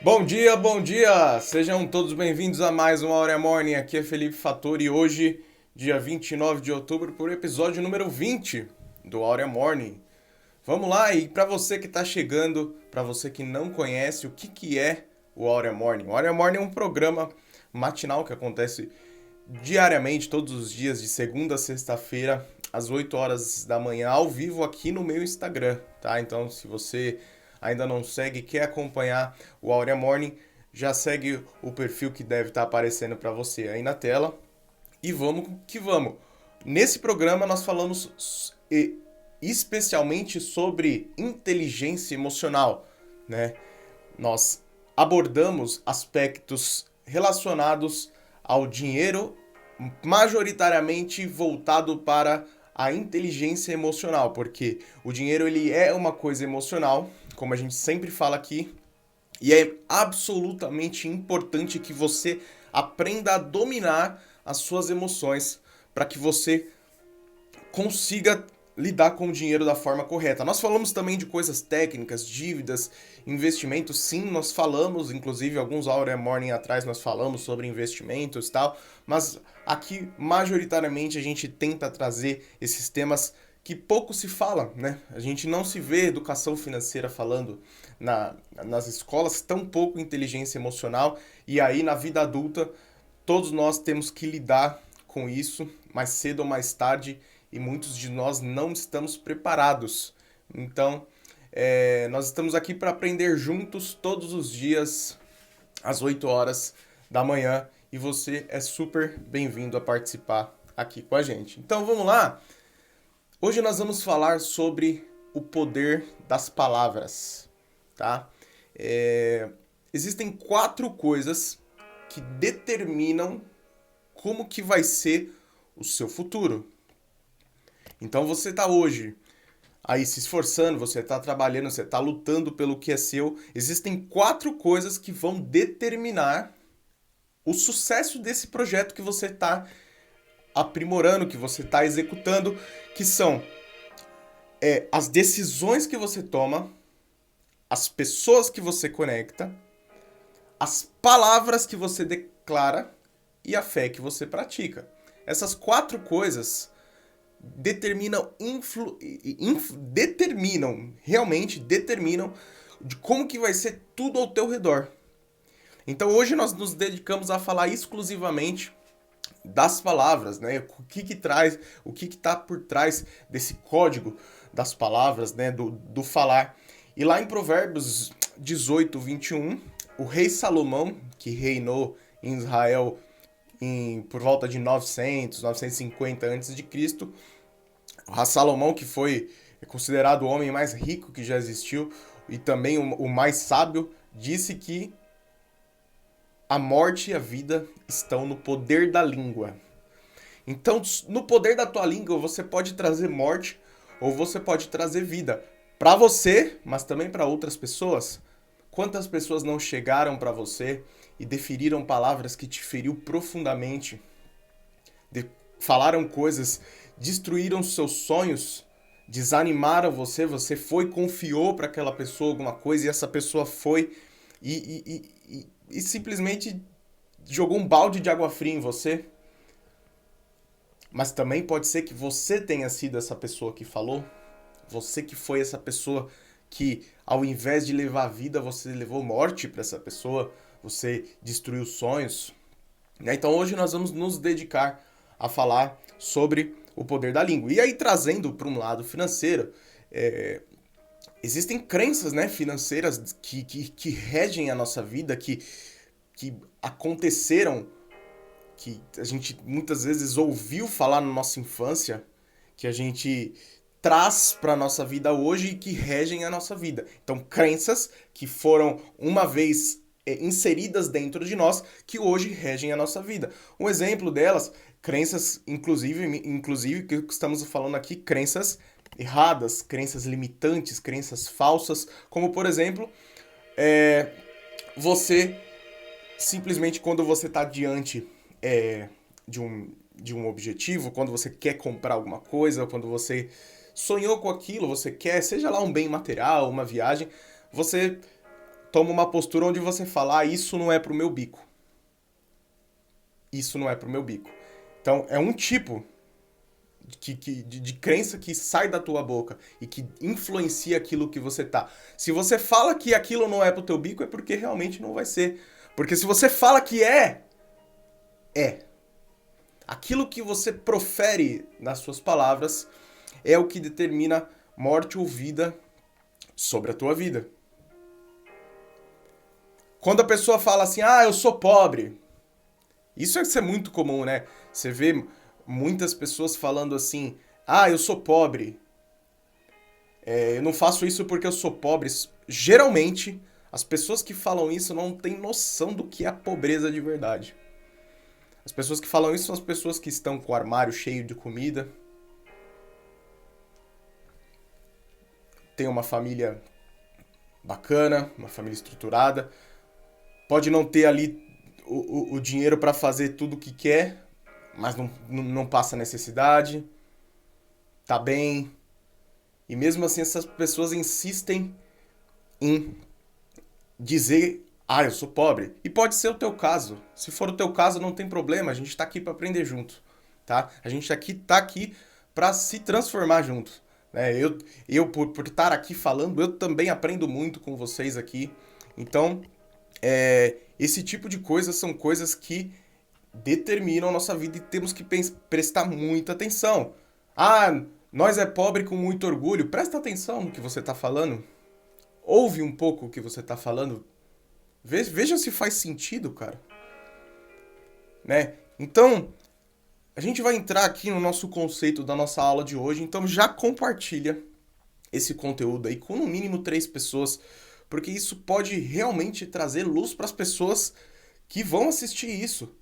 Bom dia, bom dia! Sejam todos bem-vindos a mais uma Hora Morning. Aqui é Felipe Fattori e hoje, dia 29 de outubro, por episódio número 20 do Hora Morning. Vamos lá, e para você que está chegando, para você que não conhece, o que é o Hora Morning? O Hora Morning é um programa matinal que acontece diariamente, todos os dias, de segunda a sexta-feira, às 8 horas da manhã, ao vivo aqui no meu Instagram, tá? Então, se você ainda não segue e quer acompanhar o Aurea Morning, já segue o perfil que deve estar aparecendo para você aí na tela. E vamos que vamos. Nesse programa nós falamos especialmente sobre inteligência emocional, né? Nós abordamos aspectos relacionados ao dinheiro, majoritariamente voltado para a inteligência emocional, porque o dinheiro ele é uma coisa emocional, como a gente sempre fala aqui, e é absolutamente importante que você aprenda a dominar as suas emoções para que você consiga lidar com o dinheiro da forma correta. Nós falamos também de coisas técnicas, dívidas, investimentos. Sim, nós falamos, inclusive alguns Hour Morning atrás nós falamos sobre investimentos e tal, mas aqui majoritariamente a gente tenta trazer esses temas que pouco se fala, né? A gente não se vê educação financeira falando nas escolas, tão pouco inteligência emocional, e aí na vida adulta todos nós temos que lidar com isso mais cedo ou mais tarde e muitos de nós não estamos preparados. Então, nós estamos aqui para aprender juntos todos os dias às 8 horas da manhã e você é super bem-vindo a participar aqui com a gente. Então, vamos lá? Hoje nós vamos falar sobre o poder das palavras, tá? Existem 4 coisas que determinam como que vai ser o seu futuro. Então você está hoje aí se esforçando, você está trabalhando, você está lutando pelo que é seu. Existem 4 coisas que vão determinar o sucesso desse projeto que você está aprimorando, que você está executando, que são as decisões que você toma, as pessoas que você conecta, as palavras que você declara e a fé que você pratica. Essas 4 coisas realmente determinam de como que vai ser tudo ao teu redor. Então hoje nós nos dedicamos a falar exclusivamente das palavras, né? O que está por trás desse código das palavras, né? Do falar. E lá em Provérbios 18:21, o rei Salomão, que reinou em Israel por volta de 950 a.C., o Salomão, que foi considerado o homem mais rico que já existiu e também o mais sábio, disse que a morte e a vida estão no poder da língua. Então, no poder da tua língua, você pode trazer morte ou você pode trazer vida para você, mas também para outras pessoas. Quantas pessoas não chegaram para você e deferiram palavras que te feriu profundamente? Falaram coisas, destruíram seus sonhos, desanimaram você, você foi, confiou para aquela pessoa alguma coisa e essa pessoa foi e simplesmente jogou um balde de água fria em você. Mas também pode ser que você tenha sido essa pessoa que falou, você que foi essa pessoa que, ao invés de levar vida, você levou morte para essa pessoa, você destruiu sonhos. Então hoje nós vamos nos dedicar a falar sobre o poder da língua. E aí, trazendo para um lado financeiro, existem crenças, né, financeiras que regem a nossa vida, que aconteceram, que a gente muitas vezes ouviu falar na nossa infância, que a gente traz para a nossa vida hoje e que regem a nossa vida. Então, crenças que foram uma vez inseridas dentro de nós, que hoje regem a nossa vida. Um exemplo delas, crenças, inclusive que estamos falando aqui, crenças erradas, crenças limitantes, crenças falsas, como por exemplo, você simplesmente quando você está diante de um objetivo, quando você quer comprar alguma coisa, quando você sonhou com aquilo, você quer, seja lá um bem material, uma viagem, você toma uma postura onde você fala, isso não é pro meu bico. Isso não é pro meu bico. Então, é um tipo de crença que sai da tua boca e que influencia aquilo que você tá. Se você fala que aquilo não é pro teu bico, é porque realmente não vai ser. Porque se você fala que é. Aquilo que você profere nas suas palavras é o que determina morte ou vida sobre a tua vida. Quando a pessoa fala assim, eu sou pobre. Isso é muito comum, né? Você vê muitas pessoas falando assim, eu sou pobre. Eu não faço isso porque eu sou pobre. Geralmente, as pessoas que falam isso não têm noção do que é a pobreza de verdade. As pessoas que falam isso são as pessoas que estão com o armário cheio de comida, tem uma família bacana, uma família estruturada, pode não ter ali o dinheiro para fazer tudo o que quer, mas não passa necessidade, tá bem. E mesmo assim essas pessoas insistem em dizer, eu sou pobre. E pode ser o teu caso. Se for o teu caso, não tem problema, a gente tá aqui para aprender junto, tá? A gente tá aqui para se transformar junto. Né? Eu por estar aqui falando, eu também aprendo muito com vocês aqui. Então, esse tipo de coisas são coisas que determinam a nossa vida e temos que prestar muita atenção. Nós é pobre com muito orgulho. Presta atenção no que você está falando. Ouve um pouco o que você está falando. Veja se faz sentido, cara. Né? Então, a gente vai entrar aqui no nosso conceito da nossa aula de hoje. Então, já compartilha esse conteúdo aí com no mínimo 3 pessoas, porque isso pode realmente trazer luz para as pessoas que vão assistir isso.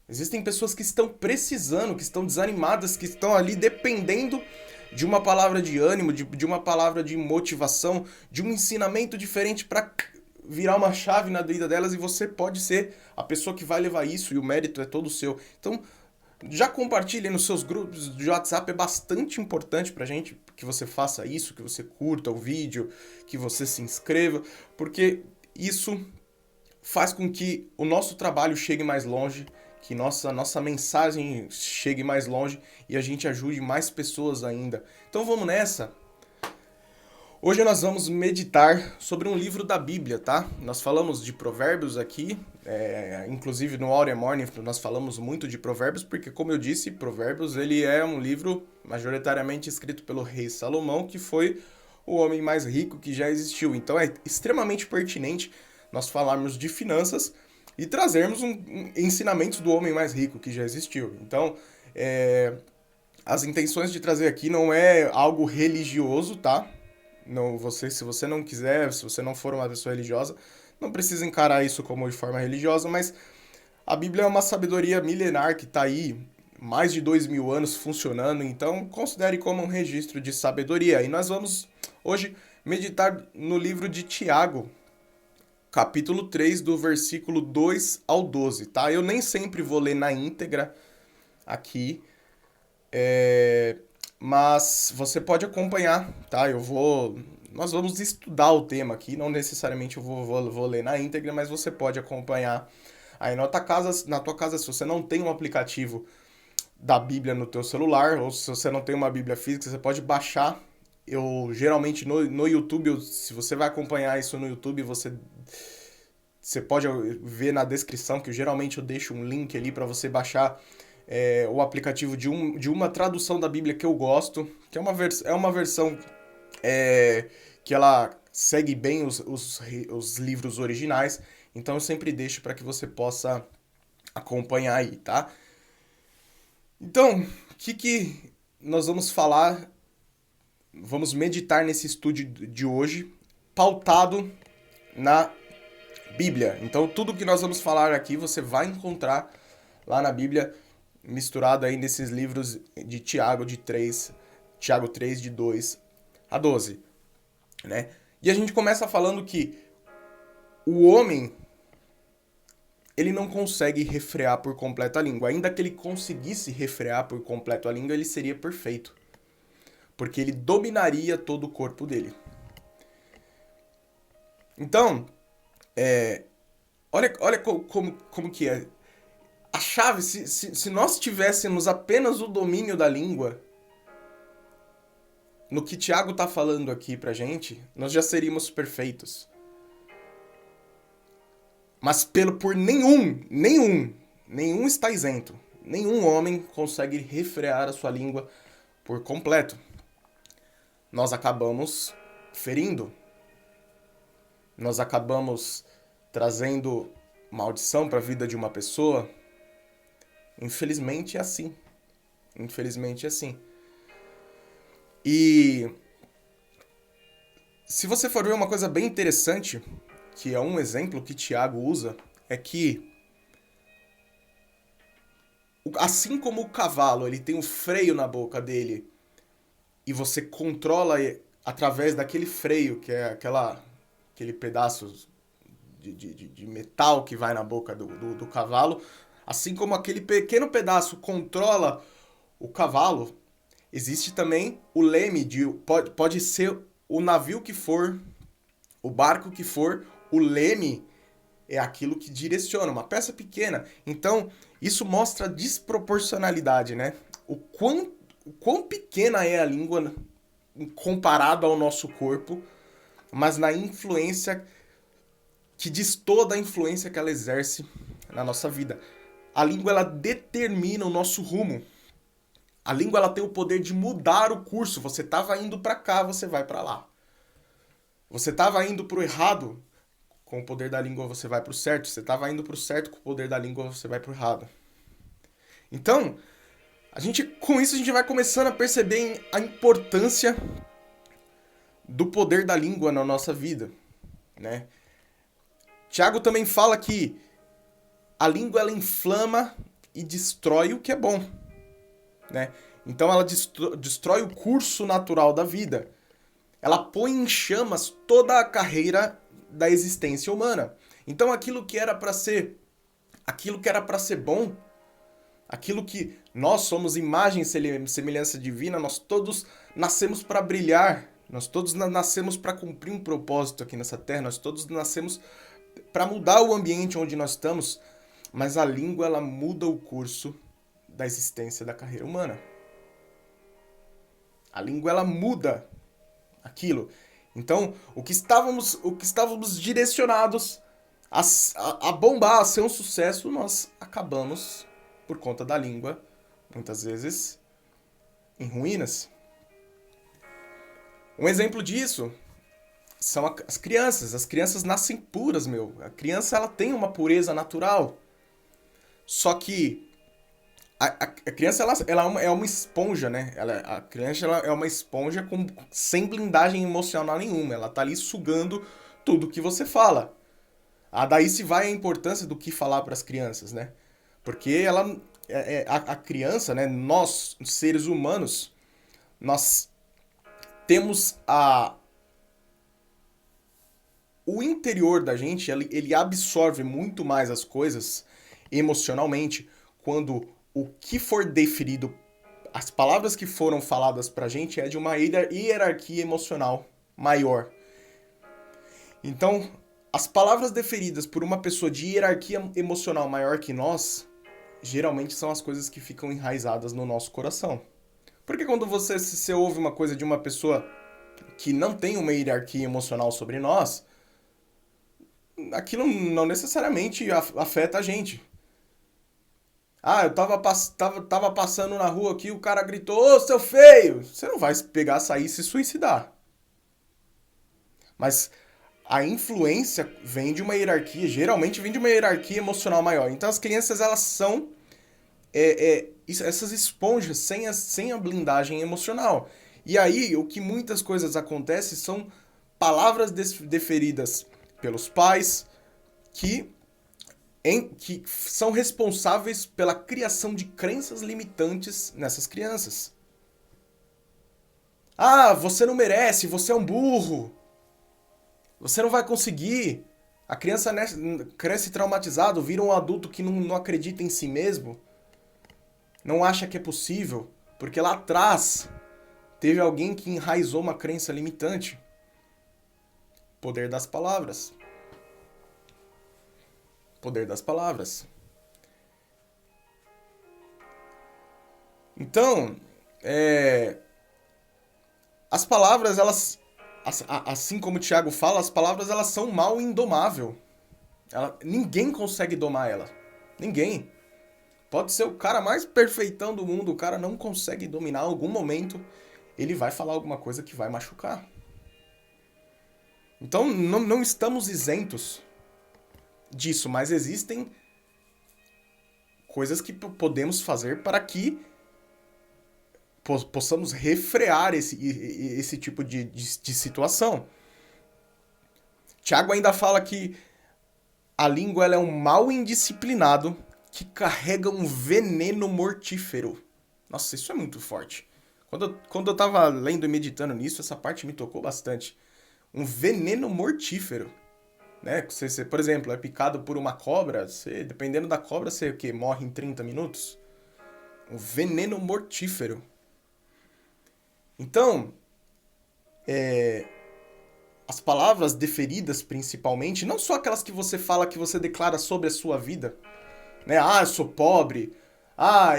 Existem pessoas que estão precisando, que estão desanimadas, que estão ali dependendo de uma palavra de ânimo, de uma palavra de motivação, de um ensinamento diferente para virar uma chave na vida delas, e você pode ser a pessoa que vai levar isso e o mérito é todo seu. Então, já compartilhe nos seus grupos de WhatsApp, é bastante importante pra gente que você faça isso, que você curta o vídeo, que você se inscreva, porque isso faz com que o nosso trabalho chegue mais longe, que nossa mensagem chegue mais longe e a gente ajude mais pessoas ainda. Então vamos nessa! Hoje nós vamos meditar sobre um livro da Bíblia, tá? Nós falamos de provérbios aqui, inclusive no Aurea Morning nós falamos muito de provérbios, porque como eu disse, provérbios ele é um livro majoritariamente escrito pelo rei Salomão, que foi o homem mais rico que já existiu. Então é extremamente pertinente nós falarmos de finanças e trazermos ensinamentos do homem mais rico que já existiu. Então, as intenções de trazer aqui não é algo religioso, tá? Não, se você não quiser, se você não for uma pessoa religiosa, não precisa encarar isso como de forma religiosa, mas a Bíblia é uma sabedoria milenar que está aí mais de 2000 anos funcionando, então considere como um registro de sabedoria. E nós vamos hoje meditar no livro de Tiago, capítulo 3, do versículo 2 ao 12, tá? Eu nem sempre vou ler na íntegra aqui, mas você pode acompanhar, tá? Nós vamos estudar o tema aqui, não necessariamente eu vou ler na íntegra, mas você pode acompanhar aí na tua casa, se você não tem um aplicativo da Bíblia no teu celular, ou se você não tem uma Bíblia física, você pode baixar. Eu geralmente no YouTube, se você vai acompanhar isso no YouTube, você pode ver na descrição que geralmente eu deixo um link ali para você baixar o aplicativo de uma tradução da Bíblia que eu gosto, que é uma versão que ela segue bem os livros originais, então eu sempre deixo para que você possa acompanhar aí, tá? Então, o que nós vamos falar, vamos meditar nesse estudo de hoje, pautado na Bíblia. Então, tudo que nós vamos falar aqui, você vai encontrar lá na Bíblia, misturado aí nesses livros de Tiago 3, de 2 a 12, né? E a gente começa falando que o homem, ele não consegue refrear por completo a língua. Ainda que ele conseguisse refrear por completo a língua, ele seria perfeito, porque ele dominaria todo o corpo dele. Então, Olha como que é. A chave, se nós tivéssemos apenas o domínio da língua, no que Tiago tá falando aqui pra gente, nós já seríamos perfeitos. Mas por nenhum está isento. Nenhum homem consegue refrear a sua língua por completo. Nós acabamos ferindo. Nós acabamos trazendo maldição para a vida de uma pessoa. Infelizmente é assim. Infelizmente é assim. E se você for ver uma coisa bem interessante, que é um exemplo que Tiago usa, é que assim como o cavalo ele tem um freio na boca dele e você controla através daquele freio, que é aquele pedaço de metal que vai na boca do cavalo, assim como aquele pequeno pedaço controla o cavalo, existe também o leme, pode ser o navio que for, o barco que for, o leme é aquilo que direciona, uma peça pequena. Então, isso mostra a desproporcionalidade, né? O quão pequena é a língua comparada ao nosso corpo, mas na influência que diz toda a influência que ela exerce na nossa vida. A língua, ela determina o nosso rumo. A língua, ela tem o poder de mudar o curso. Você estava indo para cá, você vai para lá. Você estava indo para o errado, com o poder da língua você vai para o certo. Você estava indo para o certo, com o poder da língua você vai para o errado. Então, com isso a gente vai começando a perceber a importância do poder da língua na nossa vida, né? Tiago também fala que a língua ela inflama e destrói o que é bom, né? Então ela destrói o curso natural da vida. Ela põe em chamas toda a carreira da existência humana. Então aquilo que era para ser bom, aquilo que nós somos imagem e semelhança divina, nós todos nascemos para brilhar, nós todos nascemos para cumprir um propósito aqui nessa terra, nós todos nascemos para mudar o ambiente onde nós estamos, mas a língua ela muda o curso da existência da carreira humana. A língua ela muda aquilo. Então, o que estávamos direcionados a bombar, a ser um sucesso, nós acabamos, por conta da língua, muitas vezes, em ruínas. Um exemplo disso são as crianças. As crianças nascem puras, meu. A criança ela tem uma pureza natural. Só que a criança ela é uma esponja, né? A criança ela é uma esponja sem blindagem emocional nenhuma. Ela tá ali sugando tudo que você fala. Daí se vai a importância do que falar para as crianças, né? Porque a criança, né? Nós, seres humanos, nós temos o interior da gente, ele absorve muito mais as coisas emocionalmente quando o que for deferido, as palavras que foram faladas pra gente é de uma hierarquia emocional maior. Então, as palavras deferidas por uma pessoa de hierarquia emocional maior que nós, geralmente são as coisas que ficam enraizadas no nosso coração. Porque quando você ouve uma coisa de uma pessoa que não tem uma hierarquia emocional sobre nós, aquilo não necessariamente afeta a gente. Eu tava passando na rua aqui, o cara gritou, ô, seu feio! Você não vai pegar, sair e se suicidar. Mas a influência vem de uma hierarquia, geralmente vem de uma hierarquia emocional maior. Então as crianças, elas são essas esponjas sem a blindagem emocional. E aí, o que muitas coisas acontecem são palavras deferidas pelos pais que são responsáveis pela criação de crenças limitantes nessas crianças. Você não merece, você é um burro. Você não vai conseguir. A criança cresce traumatizado, vira um adulto que não acredita em si mesmo. Não acha que é possível, porque lá atrás teve alguém que enraizou uma crença limitante. Poder das palavras. Poder das palavras. Então, as palavras, elas, assim como o Tiago fala, as palavras elas são mal indomável. Ninguém consegue domar ela. Ninguém. Pode ser o cara mais perfeitão do mundo, o cara não consegue dominar. Em algum momento, ele vai falar alguma coisa que vai machucar. Então, não estamos isentos disso, mas existem coisas que podemos fazer para que possamos refrear esse tipo de situação. Tiago ainda fala que a língua ela é um mal indisciplinado que carrega um veneno mortífero. Nossa, isso é muito forte. Quando eu tava lendo e meditando nisso, essa parte me tocou bastante. Um veneno mortífero. Né? Você, por exemplo, é picado por uma cobra, dependendo da cobra, você o quê? Morre em 30 minutos? Um veneno mortífero. Então, as palavras deferidas, principalmente, não só aquelas que você fala, que você declara sobre a sua vida, né? Ah, eu sou pobre. Ah,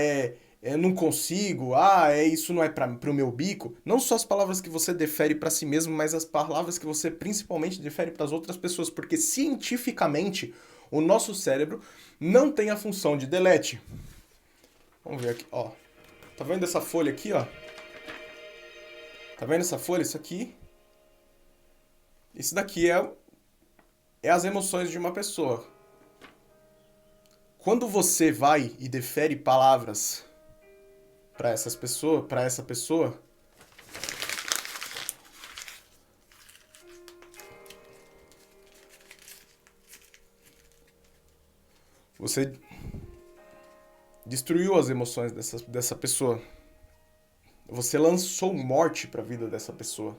não consigo. Ah, isso não é pro meu bico. Não só as palavras que você defere para si mesmo, mas as palavras que você principalmente defere para as outras pessoas, porque cientificamente o nosso cérebro não tem a função de delete. Vamos ver aqui, ó. Tá vendo essa folha aqui, ó? Tá vendo essa folha? Isso daqui é as emoções de uma pessoa. Quando você vai e defere palavras para essa pessoa, você destruiu as emoções dessa pessoa. Você lançou morte para a vida dessa pessoa.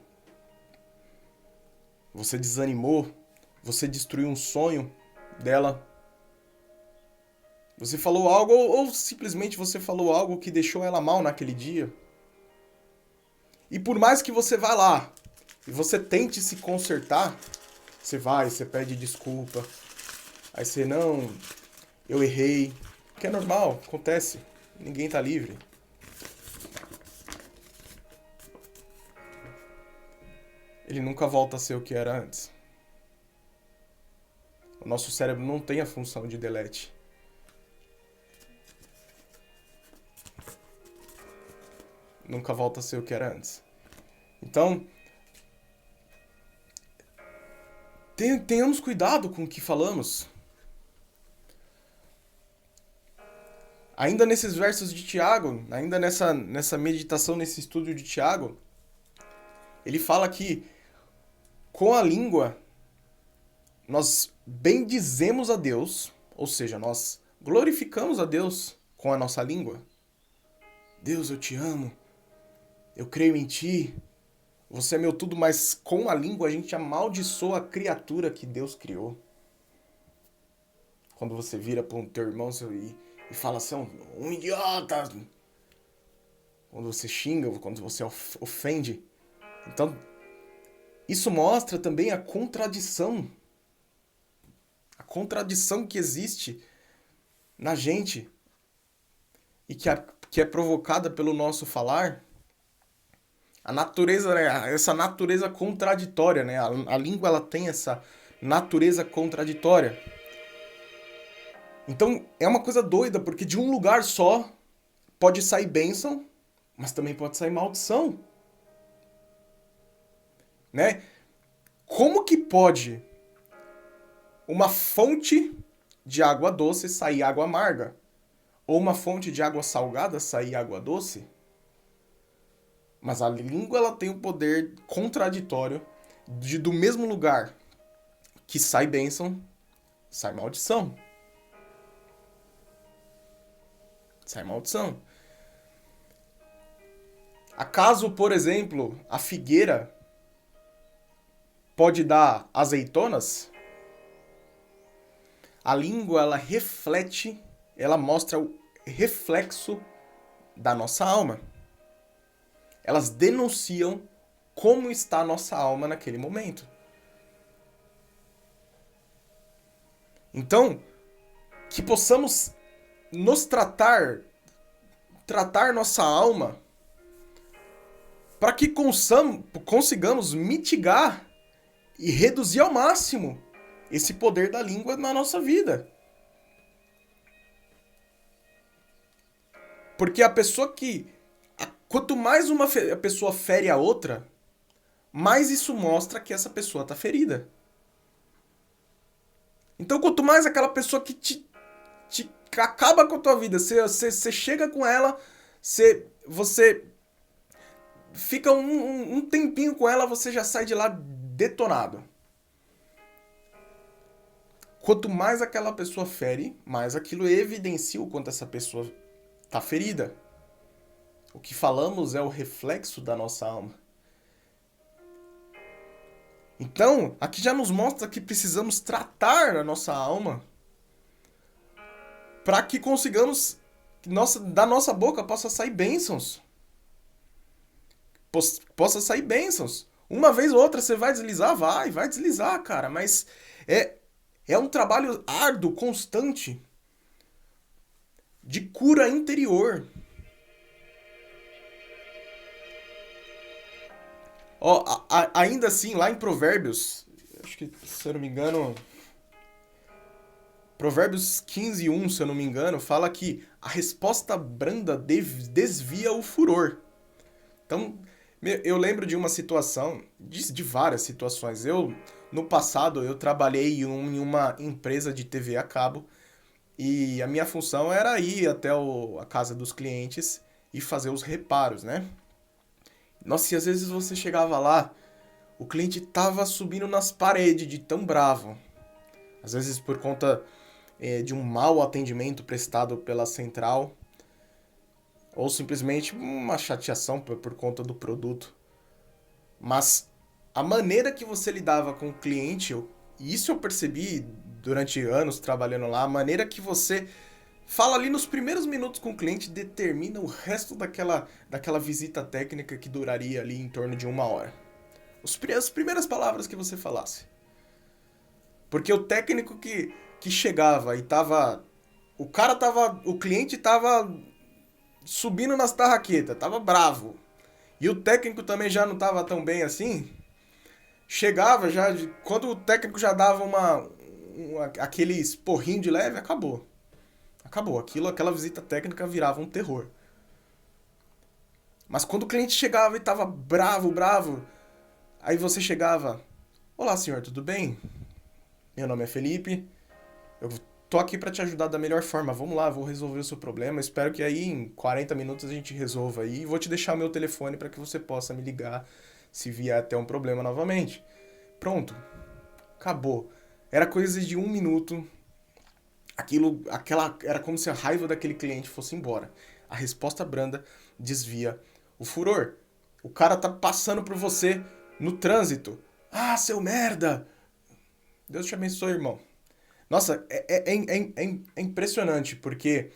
Você desanimou, você destruiu um sonho dela. Você falou algo ou simplesmente você falou algo que deixou ela mal naquele dia. E por mais que você vá lá e você tente se consertar, você pede desculpa. Aí você, não, eu errei. Que é normal, acontece. Ninguém tá livre. Ele nunca volta a ser o que era antes. O nosso cérebro não tem a função de delete. Nunca volta a ser o que era antes. Então, tenhamos cuidado com o que falamos. Ainda nesses versos de Tiago, ainda nessa meditação, nesse estudo de Tiago, ele fala que com a língua nós bendizemos a Deus, ou seja, nós glorificamos a Deus com a nossa língua. Deus, eu te amo, eu creio em ti, você é meu tudo, mas com a língua a gente amaldiçoa a criatura que Deus criou. Quando você vira para um teu irmão e fala assim, um idiota. Quando você xinga, quando você ofende. Então, isso mostra também a contradição. A contradição que existe na gente. E que é provocada pelo nosso falar. A natureza, né? Essa natureza contraditória, né? A língua ela tem essa natureza contraditória. Então, é uma coisa doida, porque de um lugar só pode sair bênção, mas também pode sair maldição. Né? Como que pode uma fonte de água doce sair água amarga? Ou uma fonte de água salgada sair água doce? Mas a língua ela tem o poder contraditório de do mesmo lugar que sai bênção, sai maldição. Sai maldição. Acaso, por exemplo, a figueira pode dar azeitonas? A língua, ela reflete, ela mostra o reflexo da nossa alma. Elas denunciam como está a nossa alma naquele momento. Então, que possamos nos tratar nossa alma, para que consigamos mitigar e reduzir ao máximo esse poder da língua na nossa vida. Porque a pessoa quanto mais uma pessoa fere a outra, mais isso mostra que essa pessoa está ferida. Então, quanto mais aquela pessoa que te acaba com a tua vida, você chega com ela, você fica um tempinho com ela, você já sai de lá detonado. Quanto mais aquela pessoa fere, mais aquilo evidencia o quanto essa pessoa está ferida. O que falamos é o reflexo da nossa alma. Então, aqui já nos mostra que precisamos tratar a nossa alma para que consigamos da nossa boca possa sair bênçãos. Possa sair bênçãos. Uma vez ou outra você vai deslizar? Vai deslizar, cara. Mas é um trabalho árduo, constante, de cura interior. Ainda assim, lá em Provérbios, acho que, se eu não me engano, Provérbios 15:1, se eu não me engano, fala que a resposta branda desvia o furor. Então, eu lembro de uma situação, de várias situações. No passado, eu trabalhei em uma empresa de TV a cabo e a minha função era ir até a casa dos clientes e fazer os reparos, né? Nossa, e às vezes você chegava lá, o cliente tava subindo nas paredes de tão bravo. Às vezes por conta de um mau atendimento prestado pela central, ou simplesmente uma chateação por conta do produto. Mas a maneira que você lidava com o cliente, e isso eu percebi durante anos trabalhando lá, a maneira que você fala ali nos primeiros minutos com o cliente determina o resto daquela visita técnica que duraria ali em torno de 1 hora. As primeiras palavras que você falasse. Porque o técnico que chegava e tava... O cliente tava subindo nas tarraquetas, tava bravo. E o técnico também já não tava tão bem assim. Chegava já... Quando o técnico já dava aquele esporrinho de leve, acabou. Acabou. Aquela visita técnica virava um terror. Mas quando o cliente chegava e tava bravo, aí você chegava... Olá, senhor, tudo bem? Meu nome é Felipe. Eu tô aqui pra te ajudar da melhor forma. Vamos lá, vou resolver o seu problema. Espero que aí em 40 minutos a gente resolva aí. E vou te deixar o meu telefone para que você possa me ligar se vier até um problema novamente. Pronto. Acabou. Era coisa de 1 minuto. Era como se a raiva daquele cliente fosse embora. A resposta branda desvia o furor. O cara tá passando por você no trânsito. Ah, seu merda! Deus te abençoe, irmão. Nossa, é impressionante, porque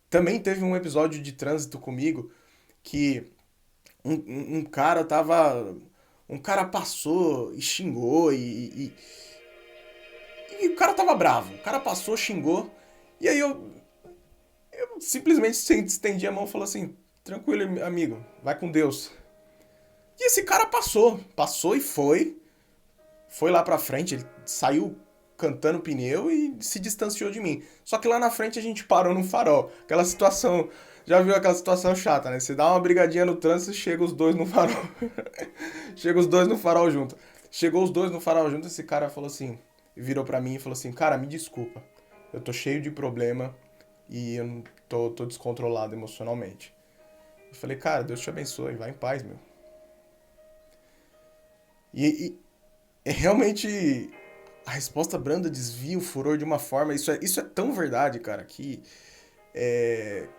também teve um episódio de trânsito comigo que um cara tava... Um cara passou e xingou e o cara tava bravo. O cara passou, xingou. E aí eu simplesmente estendi a mão e falei assim: tranquilo, amigo, vai com Deus. E esse cara passou e foi lá pra frente, ele saiu cantando pneu e se distanciou de mim. Só que lá na frente a gente parou num farol. Aquela situação, já viu aquela situação chata, né? Você dá uma brigadinha no trânsito e chega os dois no farol. Chega os dois no farol junto. Chegou os dois no farol junto, esse cara falou assim, virou pra mim e falou assim: cara, me desculpa, eu tô cheio de problema e eu não tô descontrolado emocionalmente. Eu falei: cara, Deus te abençoe, vai em paz, meu. E realmente a resposta branda desvia o furor de uma forma, isso é tão verdade, cara, que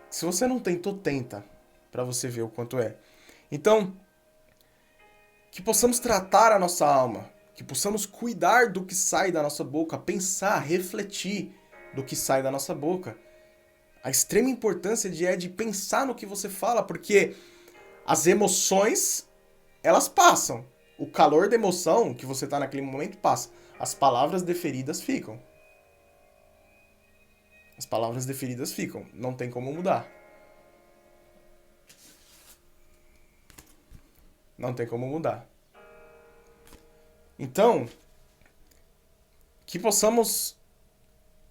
se você não tentou, tenta, pra você ver o quanto é. Então, que possamos tratar a nossa alma, que possamos cuidar do que sai da nossa boca, pensar, refletir do que sai da nossa boca. A extrema importância de pensar no que você fala, porque as emoções, elas passam. O calor da emoção que você tá naquele momento passa. As palavras deferidas ficam. As palavras deferidas ficam, não tem como mudar. Não tem como mudar. Então, que possamos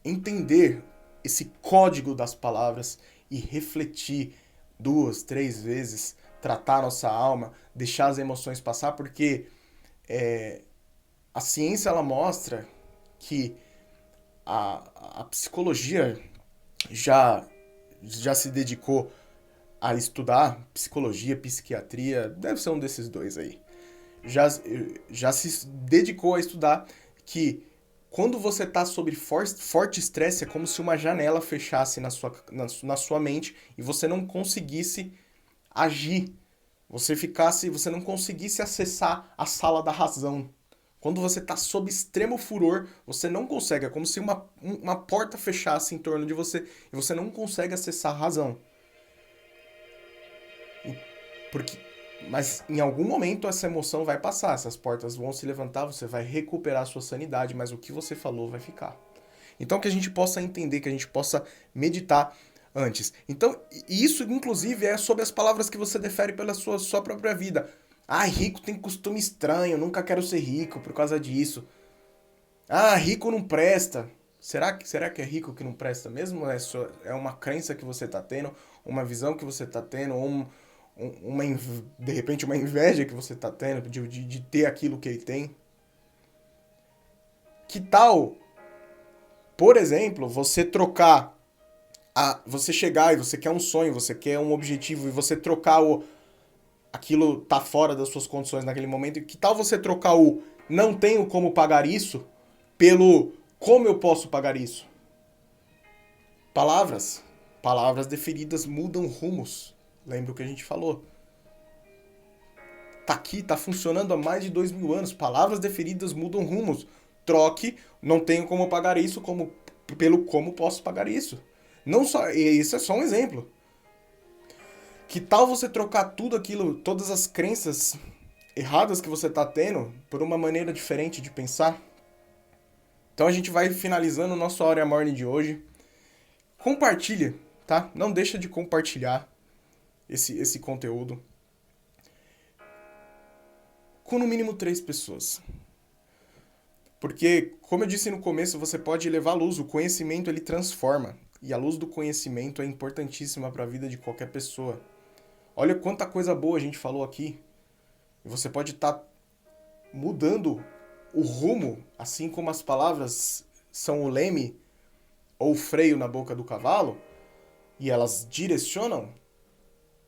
entender esse código das palavras e refletir 2, 3 vezes, tratar a nossa alma, deixar as emoções passar, porque a ciência ela mostra que a psicologia já se dedicou a estudar psicologia, psiquiatria, deve ser um desses dois aí. Já se dedicou a estudar que quando você está sob forte estresse, é como se uma janela fechasse na sua mente e você não conseguisse agir. Você não conseguisse acessar a sala da razão. Quando você está sob extremo furor, você não consegue. É como se uma porta fechasse em torno de você e você não consegue acessar a razão. Porque, mas em algum momento essa emoção vai passar, essas portas vão se levantar, você vai recuperar a sua sanidade, mas o que você falou vai ficar. Então que a gente possa entender, que a gente possa meditar antes. Então, isso inclusive é sobre as palavras que você defere pela sua própria vida. Ah, rico tem costume estranho, nunca quero ser rico por causa disso. Ah, rico não presta. Será que é rico que não presta mesmo? É uma crença que você está tendo, uma visão que você está tendo, de repente uma inveja que você está tendo de ter aquilo que ele tem? Que tal, por exemplo, você chegar e você quer um sonho, você quer um objetivo e você trocar aquilo tá fora das suas condições naquele momento, e que tal você trocar o não tenho como pagar isso pelo como eu posso pagar isso? Palavras deferidas mudam rumos. Lembra o que a gente falou? Tá aqui, tá funcionando há mais de 2000 anos. Palavras deferidas mudam rumos. Troque, não tenho como pagar isso, pelo como posso pagar isso. Não só, isso é só um exemplo. Que tal você trocar tudo aquilo, todas as crenças erradas que você tá tendo, por uma maneira diferente de pensar? Então a gente vai finalizando o nosso Hora Morning de hoje. Compartilha, tá? Não deixa de compartilhar esse conteúdo com no mínimo 3 pessoas. Porque, como eu disse no começo, você pode levar a luz. O conhecimento, ele transforma. E a luz do conhecimento é importantíssima para a vida de qualquer pessoa. Olha quanta coisa boa a gente falou aqui. E você pode estar mudando o rumo, assim como as palavras são o leme ou o freio na boca do cavalo, e elas direcionam.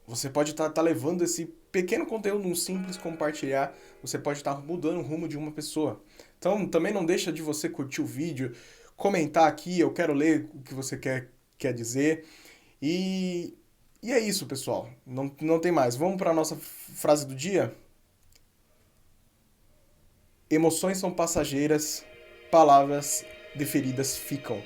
Você pode estar levando esse pequeno conteúdo, um simples compartilhar, você pode estar mudando o rumo de uma pessoa. Então, também não deixa de você curtir o vídeo, comentar aqui, eu quero ler o que você quer dizer. E é isso, pessoal. Não tem mais. Vamos para a nossa frase do dia? Emoções são passageiras, palavras deferidas ficam.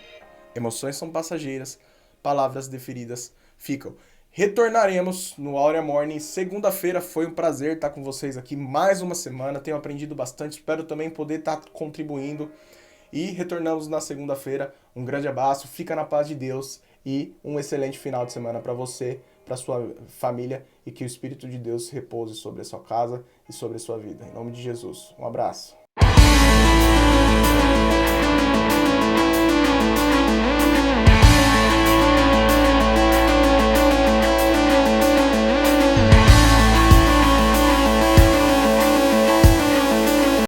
Emoções são passageiras, palavras deferidas ficam. Retornaremos no Aurea Morning. Segunda-feira foi um prazer estar com vocês aqui mais uma semana. Tenho aprendido bastante. Espero também poder estar contribuindo. E retornamos na segunda-feira. Um grande abraço. Fica na paz de Deus. E um excelente final de semana para você, para sua família. E que o Espírito de Deus repouse sobre a sua casa e sobre a sua vida. Em nome de Jesus. Um abraço.